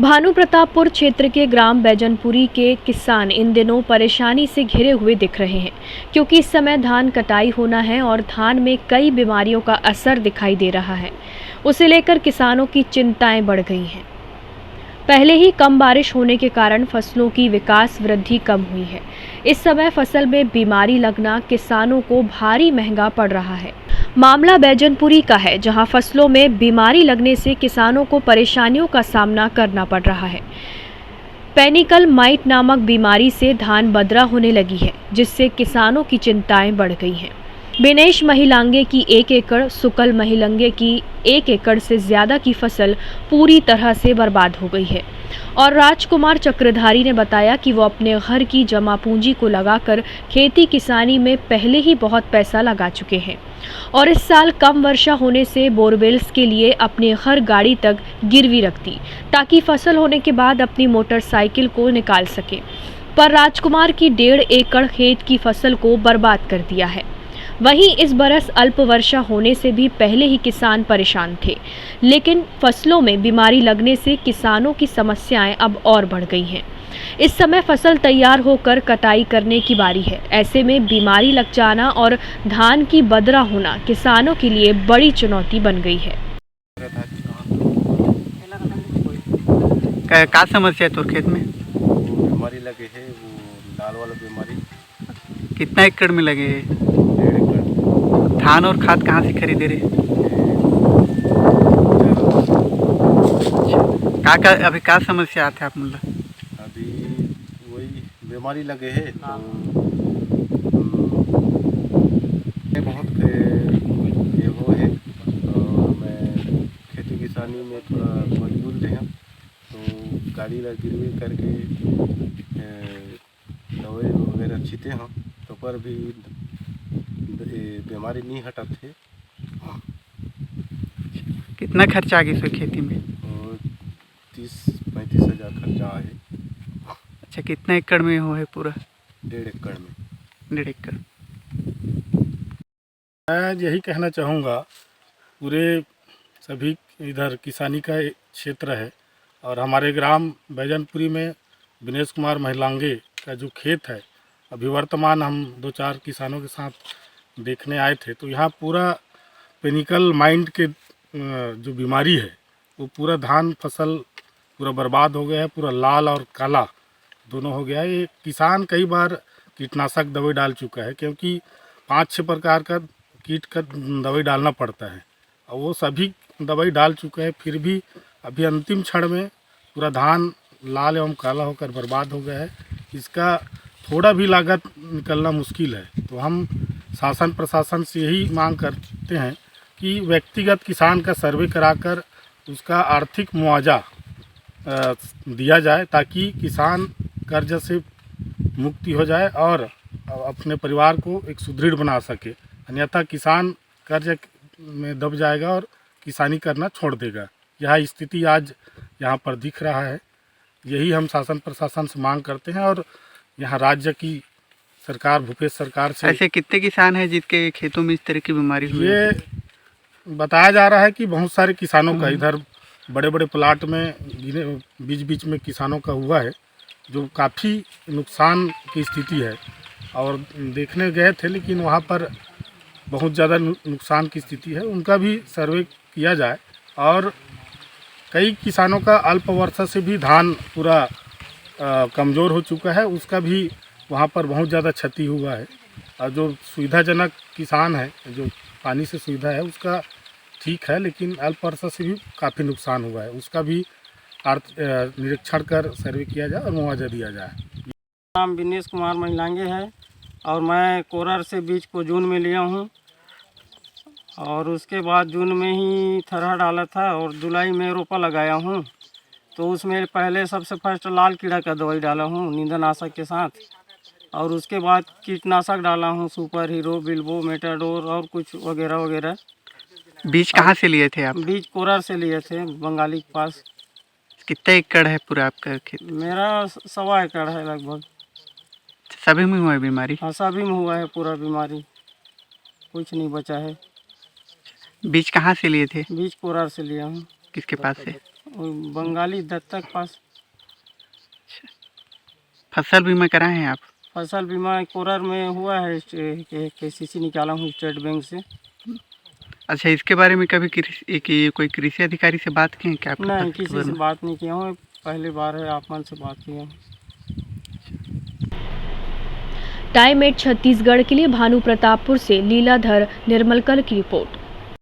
भानु प्रतापपुर क्षेत्र के ग्राम बैजनपुरी के किसान इन दिनों परेशानी से घिरे हुए दिख रहे हैं, क्योंकि इस समय धान कटाई होना है और धान में कई बीमारियों का असर दिखाई दे रहा है। उसे लेकर किसानों की चिंताएं बढ़ गई हैं। पहले ही कम बारिश होने के कारण फसलों की विकास वृद्धि कम हुई है। इस समय फसल में बीमारी लगना किसानों को भारी महंगा पड़ रहा है। मामला बैजनपुरी का है, जहां फसलों में बीमारी लगने से किसानों को परेशानियों का सामना करना पड़ रहा है। पेनिकल माइट नामक बीमारी से धान बदरा होने लगी है, जिससे किसानों की चिंताएं बढ़ गई हैं। बिनेश महिलांगे की 1 एकड़, सुकल महिलंगे की 1 एकड़ से ज्यादा की फसल पूरी तरह से बर्बाद हो गई है। और राजकुमार चक्रधारी ने बताया कि वो अपने घर की जमा पूंजी को लगाकर खेती किसानी में पहले ही बहुत पैसा लगा चुके हैं और इस साल कम वर्षा होने से बोरवेल्स के लिए अपने घर गाड़ी तक गिरवी रख दी, ताकि फसल होने के बाद अपनी मोटरसाइकिल को निकाल सके। पर राजकुमार की 1.5 एकड़ खेत की फसल को बर्बाद कर दिया है। वहीं इस बरस अल्प वर्षा होने से भी पहले ही किसान परेशान थे, लेकिन फसलों में बीमारी लगने से किसानों की समस्याएं अब और बढ़ गई हैं। इस समय फसल तैयार होकर कटाई करने की बारी है। ऐसे में बीमारी लग जाना और धान की बदरा होना किसानों के लिए बड़ी चुनौती बन गई है। क्या समस्या है तोर खेत में? वो बीमारी लगे है, वो लाल वाला बीमारी। कितना एकड़ में लगे है? 1.5 एकड़। धान और खाद कहाँ से खरीदे रहे? का अभी क्या समस्या आते आप मुल्ला? अभी वही बीमारी लगे है तो बहुत ये वो है। और मैं खेती किसानी में थोड़ा मजबूर रहे, तो गाड़ी गिरवी करके दवाई वगैरह छीते हैं, तो पर भी बीमारी नहीं हटते। कितना खर्चा आ गया इस खेती में? और 30-35 हज़ार खर्चा है। अच्छा, कितना एकड़ में हो है पूरा? 1.5 एकड़ में। 1.5 एकड़। मैं यही कहना चाहूँगा, पूरे सभी इधर किसानी का क्षेत्र है और हमारे ग्राम बैजनपुरी में बिनेश कुमार महिलांगे का जो खेत है, अभी वर्तमान हम 2-4 किसानों के साथ देखने आए थे, तो यहाँ पूरा पेनिकल माइट के जो बीमारी है वो पूरा धान फसल पूरा बर्बाद हो गया है। पूरा लाल और काला दोनों हो गया है। ये किसान कई बार कीटनाशक दवाई डाल चुका है, क्योंकि 5-6 प्रकार का कीट का दवाई डालना पड़ता है और वो सभी दवाई डाल चुका है, फिर भी अभी अंतिम क्षण में पूरा धान लाल एवं काला होकर बर्बाद हो गया है। इसका थोड़ा भी लागत निकलना मुश्किल है। तो हम शासन प्रशासन से यही मांग करते हैं कि व्यक्तिगत किसान का सर्वे कराकर उसका आर्थिक मुआवजा दिया जाए, ताकि किसान कर्ज से मुक्ति हो जाए और अपने परिवार को एक सुदृढ़ बना सके। अन्यथा किसान कर्ज में दब जाएगा और किसानी करना छोड़ देगा। यह स्थिति आज यहाँ पर दिख रहा है। यही हम शासन प्रशासन से मांग करते हैं और यहाँ राज्य की सरकार, भूपेश सरकार से। ऐसे कितने किसान हैं जिनके खेतों में इस तरह की बीमारी हुई है? ये बताया जा रहा है कि बहुत सारे किसानों का इधर बड़े बड़े प्लाट में बीच बीच में किसानों का हुआ है, जो काफ़ी नुकसान की स्थिति है। और देखने गए थे, लेकिन वहाँ पर बहुत ज़्यादा नुकसान की स्थिति है। उनका भी सर्वे किया जाए। और कई किसानों का अल्प वर्षा से भी धान पूरा कमज़ोर हो चुका है, उसका भी वहाँ पर बहुत ज़्यादा क्षति हुआ है। और जो सुविधाजनक किसान है, जो पानी से सुविधा है, उसका ठीक है, लेकिन अल्प वर्षा से भी काफ़ी नुकसान हुआ है। उसका भी निरीक्षण कर सर्वे किया जाए और मुआवजा दिया जाए। नाम बिनेश कुमार महिलांगे है और मैं कोरर से बीज को जून में लिया हूँ और उसके बाद जून में ही थरहा डाला था और जुलाई में रोपा लगाया हूँ। तो उसमें पहले सबसे फर्स्ट लाल कीड़ा का दवाई डाला हूँ नींदनाशक के साथ, और उसके बाद कीटनाशक डाला हूँ सुपर हीरो, बिल्बो, मेटाडोर और कुछ वगैरह वगैरह। बीज कहाँ से लिए थे आप? बीज कोरर से लिए थे, बंगाली के पास। कितना एकड़ है पूरा आपका खेत? मेरा 1.25 एकड़ है लगभग। सभी में हुआ है बीमारी? हाँ, सभी में हुआ है पूरा बीमारी, कुछ नहीं बचा है। बीज कहाँ से लिए थे? बीज कोरर से लिया हूँ। किसके पास से? वो बंगाली दत्तक पास। फसल बीमा कराए हैं आप? फसल बीमा कोरर में हुआ है, KCC निकाला हूँ स्टेट बैंक से। अच्छा, इसके बारे में कभी कोई कृषि अधिकारी से बात की है क्या आपके नहीं, फसल के किसी बारे से में? बात नहीं किया हूँ, पहली बार है आप मन से बात किया हूँ। टाइम 8 छत्तीसगढ़ के लिए भानु प्रतापपुर से लीलाधर निर्मलकर की रिपोर्ट।